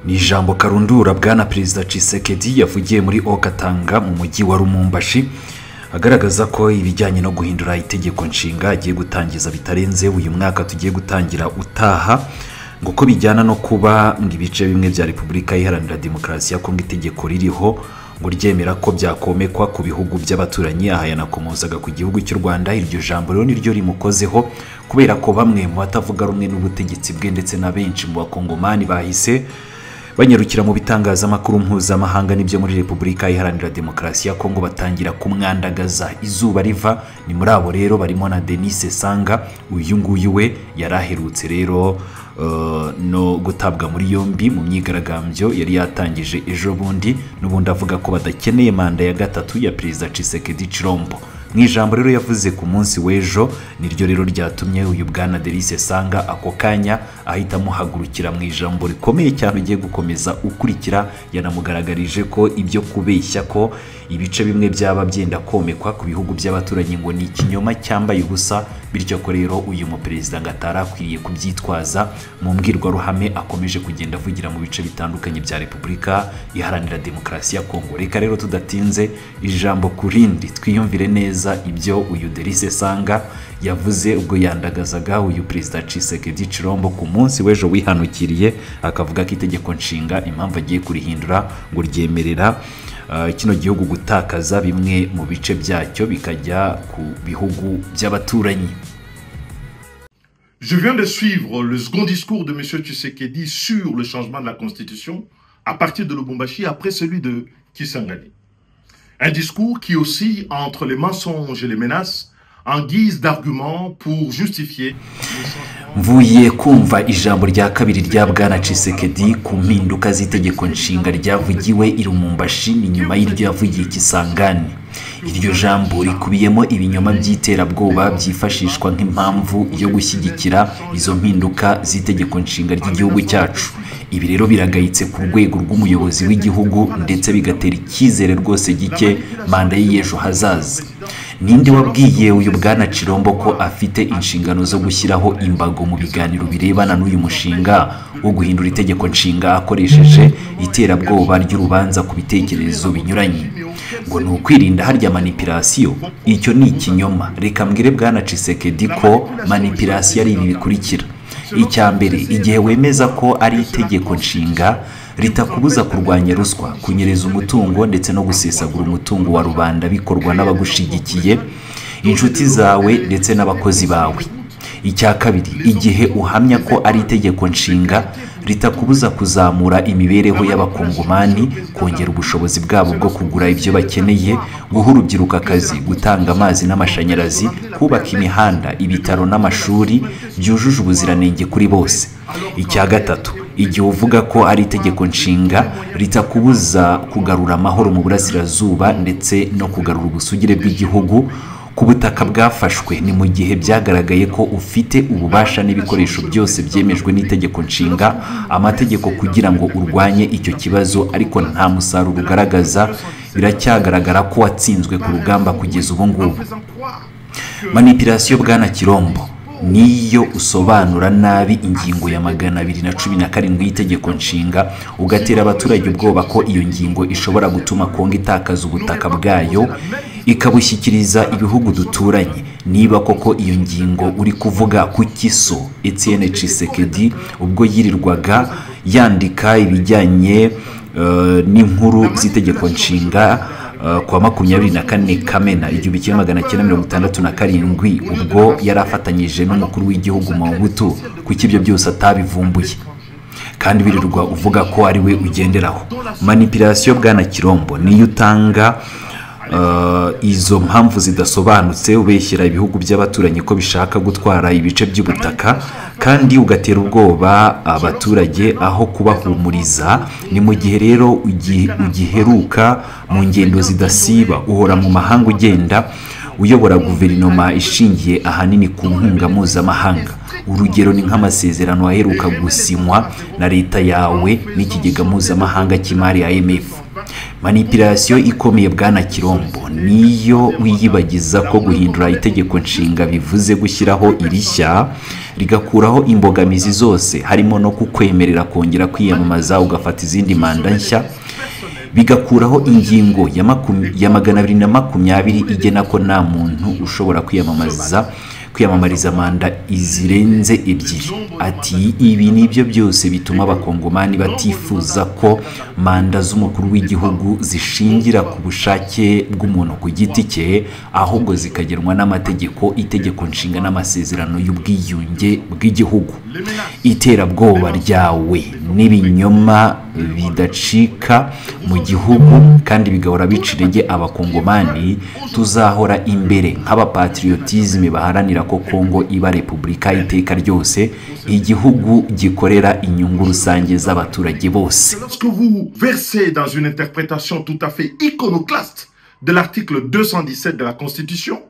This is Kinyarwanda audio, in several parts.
Ni ijambo karundura bwana Perezida Tshisekedi yavugiye muri Okatanga mu mujyi wa Lumumbashi agaragaza ko ibijyanye no guhindura itegeko nshinga agiye gutangiza bitarenze uyu mwaka tugiye gutangira utaha ngo ko bijyana no kuba ibice bimwe bya Repubulika Iharanira Demokarasi ya Kongo itegeko ririho ngo ryemera ko byakomekwa ku bihugu by'abaturanyi aha yanakomozaga ku gihugu cy'u Rwanda. Iryo jambo rero niryo rimukozeho kubera ko bamwe mu batavuga rumwe n'ubutegetsi bwe ndetse na benshi mu bakongomani bahise banyarukira mu bitangazamakuru mpuzamahanga n'ibyo muri Repubulika Iharanira Demokarasi ya Kongo batangira kumwandagaza izuba riva. Ni muri abo rero barimo na Denis Sanga, uyu nguyu we yaraherutse rero no gutabwa muri yombi mu myigaragambyo yari yatangije ejo bundi n'ubundi avuga ko badakeneye manda ya gatatu ya Perezida Tshisekedi Chilombo. Mu ijambo rero yavuze ku munsi w'ejo niryo rero ryatumye uyu bwana Denis Sanga ako kanya ahita muhagurukira mu ijambo rikomeye cyane ugiye gukomeza ukurikira. Yanamugaragarije ko ibyo kubeshya ko ibice bimwe byaba byenda komekwa ku bihugu by'abaturanyi ngo ni ikinyoma cyambaye ubusa, bityo ko rero uyu mu perezida ngatarakwiriye kubyitwaza mu mbwirwaruhame akomeje kugenda avugira mu bice bitandukanye bya Repubulika Iharanira Demokarasi ya Kongo. Reka rero tudatinze ijambo kurindi twiyumvire neza ibyo uyu Denis Sanga yavuze ubwo yandagazaga uyu Perezida Tshisekedi Chilombo ku munsi w'ejo wihanukiriye akavuga ko itegeko nshinga impamvu agiye kurihindura ngo ryemerera kino gihugu gutakaza bimwe mu bice byacyo bikajya ku bihugu by'abaturanyi. Je viens de suivre le second discours de M. Tshisekedi sur le changement de la Constitution à partir de Lubumbashi après celui de Kisangani. Un discours qui oscille entre les mensonges et les menaces en guise d'argument pour justifier. Mvuye kumva ijambo rya kabiri rya bwana Tshisekedi ku mpinduka z'itegeko nshinga ryavugiwe i Lumumbashi ni nyuma y'iryo yavugiye Kisangani. Iryo jambo rikubiyemo ibinyoma by'iterabwoba byifashishwa nk'impamvu yo gushyigikira izo mpinduka z'itegeko nshinga ry'igihugu cyacu. Ibi rero biragayitse ku rwego rw'umuyobozi w'igihugu ndetse bigatera icyizere rwose gike manda y'ejo hazaza. Ninde wabwiye uyu bwana Chilombo ko afite inshingano zo gushyiraho imbago mu biganiro birebana n'uyu mushinga wo guhindura itegeko nshinga akoresheje iterabwoba ry'urubanza ku bitekerezo binyuranye? Ngo ni ukwirinda harya manipulation. Icyo ni ikinyoma. Reka mbwire bwana Tshisekedi ko manipulation ari ibi bikurikira. Icyambere, igihe wemeza ko ari itegeko nshinga ritakubuza kurwanya ruswa, kunyereza umutungo ndetse no gusesagura umutungo wa rubanda bikorwa n'abagushigikiye, inshuti zawe ndetse n'abakozi bawe. Icya kabiri, igihe uhamya ko ari itegeko nshinga ritakubuza kuzamura imibereho y'abakongomani, kongera ubushobozi bwabo bwo kugura ibyo bakeneye, guha urubyiruko akazi, gutanga amazi n'amashanyarazi, kubaka imihanda, ibitaro n'amashuri byujuje ubuziranenge kuri bose. Icya gatatu, igihe uvuga ko ari itegeko nshinga ritakubuza kugarura amahoro mu burasirazuba ndetse no kugarura ubusugire bw'igihugu ku butaka bwafashwe, ni mu gihe byagaragaye ko ufite ububasha n'ibikoresho byose byemejwe n'itegeko nshinga amategeko kugira ngo urwanye icyo kibazo, ariko nta musaruro ugaragaza, biracyagaragara ko watsinzwe ku rugamba kugeza ubu ngubu. Manipulation bwana Chilombo niyo usobanura nabi ingingo ya 217 y'itegeko nshinga ugatera abaturage ubwoba ko iyo ngingo ishobora gutuma Kongo itakaza ubutaka bwayo ikabushyikiriza ibihugu duturanye. Niba koko iyo ngingo uri kuvuga ku Kiso Etienne Tshisekedi ubwo yirirwaga yandika ibijyanye n'inkuru z'itegeko nshinga kwa 24 Kamena 1967 ubwo yarafatanyije n'umukuru w'igihugu Mobutu kuki ibyo byose atabivumbuye kandi birirwa uvuga ko ari we ugenderaho. Manipulation bwana Chilombo niyo utanga izo mpamvu zidasobanutse ubeshyira ibihugu by'abaturanyi ko bishaka gutwara ibice by'ubutaka kandi ugatera ubwoba abaturage aho kubahumuriza. Ni mu gihe rero ugiheruka mu ngendo zidasiba uhora mu mahanga ugenda uyobora guverinoma ishingiye ahanini ku nkunga mpuzamahanga. Urugero ni nk'amasezerano aheruka gusinywa na leta yawe n'ikigega mpuzamahanga cy'imari IMF. manipulasiyo ikomeye bwana Kirombo niyo wiyibagiza ko guhindura itegeko nshinga bivuze gushyiraho irishya rigakuraho imbogamizi zose harimo no kukwemerera kongera kwiyamamaza ugafata izindi manda nshya, bigakuraho ingingo ya 220 igena ko nta muntu ushobora kwiyamamariza manda izirenze ebyiri. Ati ibi nibyo byose bituma abakongomani batifuza ko manda z'umukuru w'igihugu zishingira ku bushake bw'umuntu ku giti cye, ahubwo zikagenwa n'amategeko, itegeko nshinga n'amasezerano y'ubwiyunge bw'igihugu. Iterabwoba ryawe n'ibinyoma bidacika mu gihugu kandi bigahora bica intege abakongomani, tuzahora imbere nk'abapatriotisme baharanira ko Kongo iba repubulika iteka ryose, igihugu gikorera inyungu rusange z'abaturage bose. Lorsque vous versez dans une interprétation tout à fait iconoclaste de l'article 217 de la Constitution,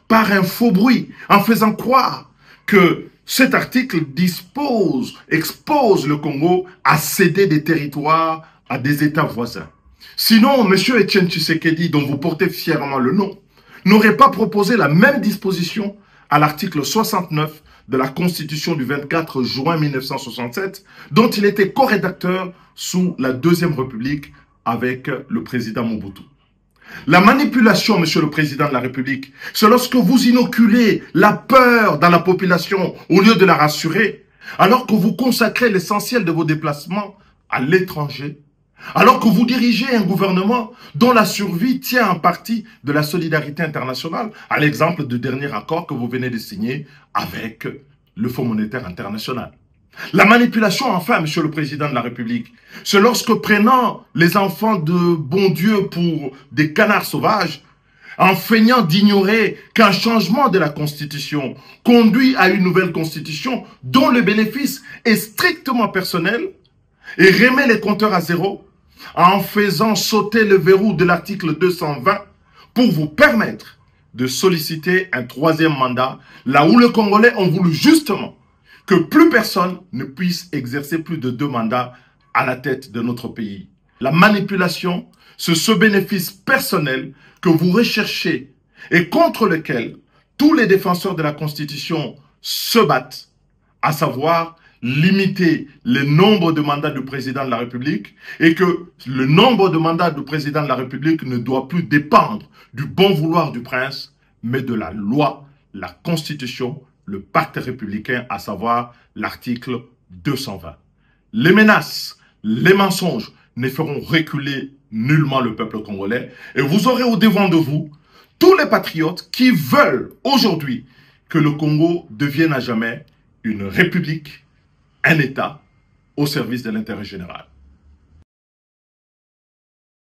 par un faux bruit, en faisant croire que cet article expose le Congo à céder des territoires à des États voisins. Sinon, M. Etienne Tshisekedi, dont vous portez fièrement le nom, n'aurait pas proposé la même disposition à l'article 69 de la Constitution du 24 juin 1967, dont il était co-rédacteur sous la Deuxième République avec le président Mobutu. La manipulation, Monsieur le Président de la République, c'est lorsque vous inoculez la peur dans la population au lieu de la rassurer, alors que vous consacrez l'essentiel de vos déplacements à l'étranger, alors que vous dirigez un gouvernement dont la survie tient en partie de la solidarité internationale, à l'exemple du dernier accord que vous venez de signer avec le Fonds monétaire international. La manipulation, enfin, Monsieur le Président de la République, c'est lorsque prenant les enfants de bon Dieu pour des canards sauvages, en feignant d'ignorer qu'un changement de la Constitution conduit à une nouvelle Constitution dont le bénéfice est strictement personnel, et remet les compteurs à zéro, en faisant sauter le verrou de l'article 220 pour vous permettre de solliciter un troisième mandat, là où les Congolais ont voulu justement que plus personne ne puisse exercer plus de 2 mandats à la tête de notre pays. La manipulation, c'est ce bénéfice personnel que vous recherchez et contre lequel tous les défenseurs de la Constitution se battent, à savoir limiter le nombre de mandats du président de la République et que le nombre de mandats du président de la République ne doit plus dépendre du bon vouloir du prince, mais de la loi, la Constitution, le pacte républicain, à savoir l'article 220. Les menaces, les mensonges ne feront reculer nullement le peuple congolais et vous aurez au devant de vous tous les patriotes qui veulent aujourd'hui que le Congo devienne à jamais une république, un État au service de l'intérêt général.